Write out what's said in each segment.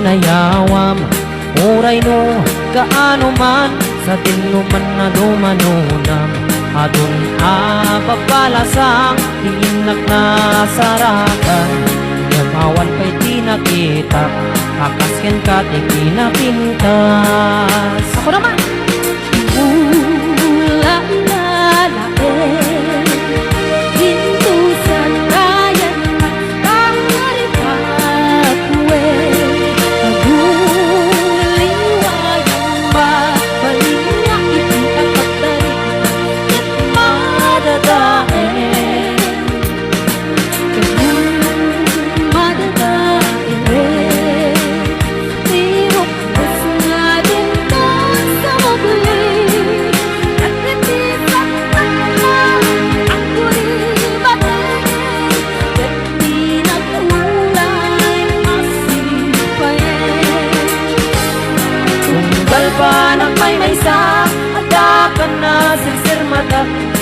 inayawam. Uray no, kaano man, sa tinuman na dumanunam. Adun apapalasang, iinak na sarakan. Yamawan pa'y di nakita, akasken ka di pinapintas. Ako naman!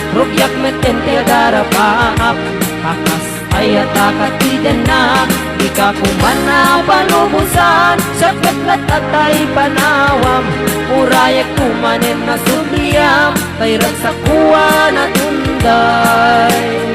Rukyak metente agarapaap, kakas ay atakatiden na. Ika kumana palubusan, sakit latatay panawam. Urayak kumanen na sudliyam, tay ragsakuan at unday.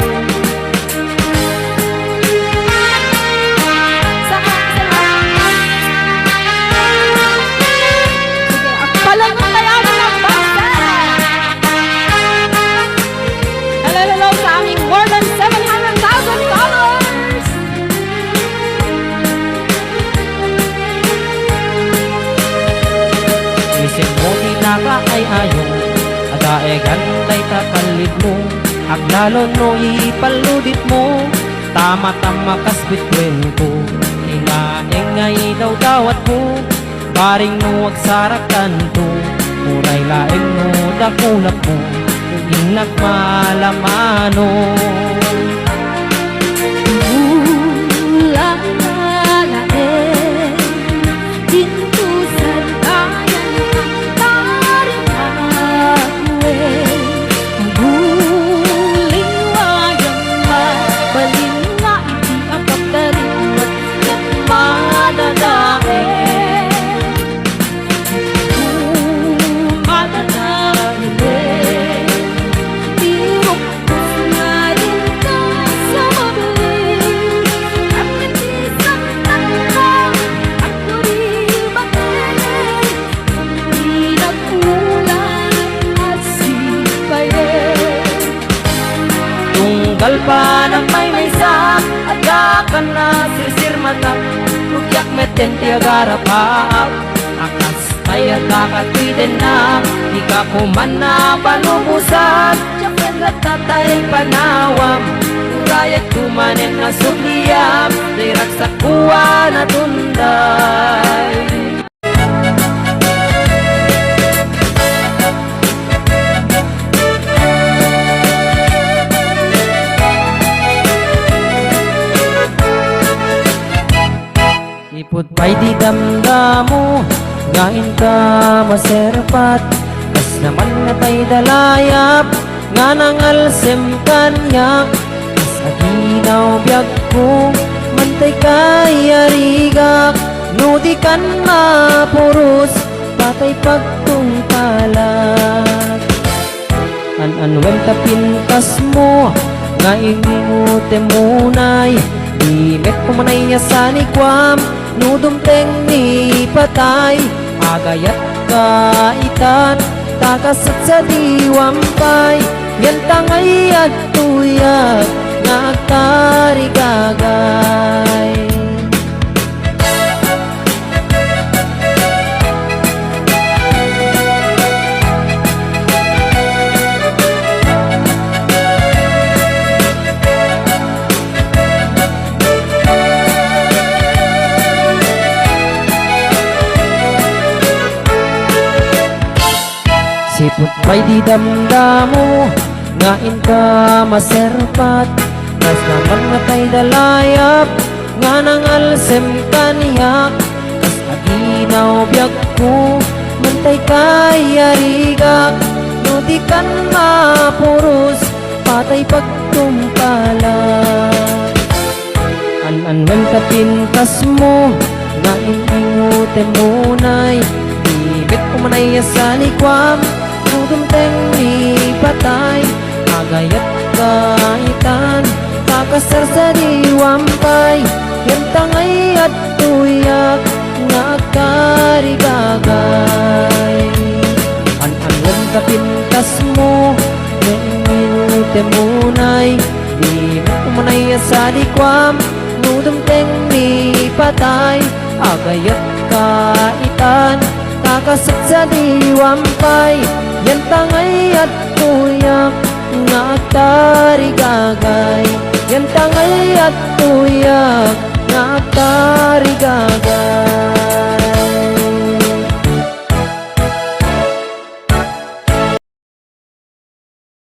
Ay ayong adaegan tay takalid mo, aglalo no ipaludit mo, tama-tama kasbitwen ko. Ingay daw dawat mo, baring no agsarakan to. Muray laeng no dakulap mo, inak malamano. Kalpa ng may sak, agakan na sirsir mata. Rukyak metente agarapaap, akas tay atakatiden na. Ika kuman na palubusan, sakit latatay panawam. Urayat kumanen na subliyam, dirak sa kuwan at unday. Ipod pa'y di damdamo, ngain ka maserpat. Kas naman na ta'y dalayap, nga nang alsem kanyak. Kas aginaw biyag ko, mantay kay arigak. Nudi kan mapuros, patay pagtungkalat. An-anwem tapintas mo, nga ingingute munay. Imet pumanay niya sa nikwam, nudumteng ni patay. Agayat kaitan, takasat sa diwampay. Yan tangay at tuyag, nga agtarigagay. Sipot pa'y di damdamo, ngain ka maserpat. Kas naman nga ta'y dalayap, nga nang alsem kaniyak. Kas aginaw biyag ko, mantay kay arigak. Nudi kan mapuros, patay pagtumpalat. An-anwem kapintas mo, nga inging temunay Di bet umanay sa likwam Tutumteng ni patay Agayat kaitan Kakasar sa diwampay Yan tangay at tuyak Nga karigagay An-an kapintas mo Nengin temunay Di bet umanay sa likwam Tutumteng ni patay Agayat kaitan Kakasat sa diwampay Yan tangay at tuyak Nga tarigagay Yan tangay at tuyak Nga tarigagay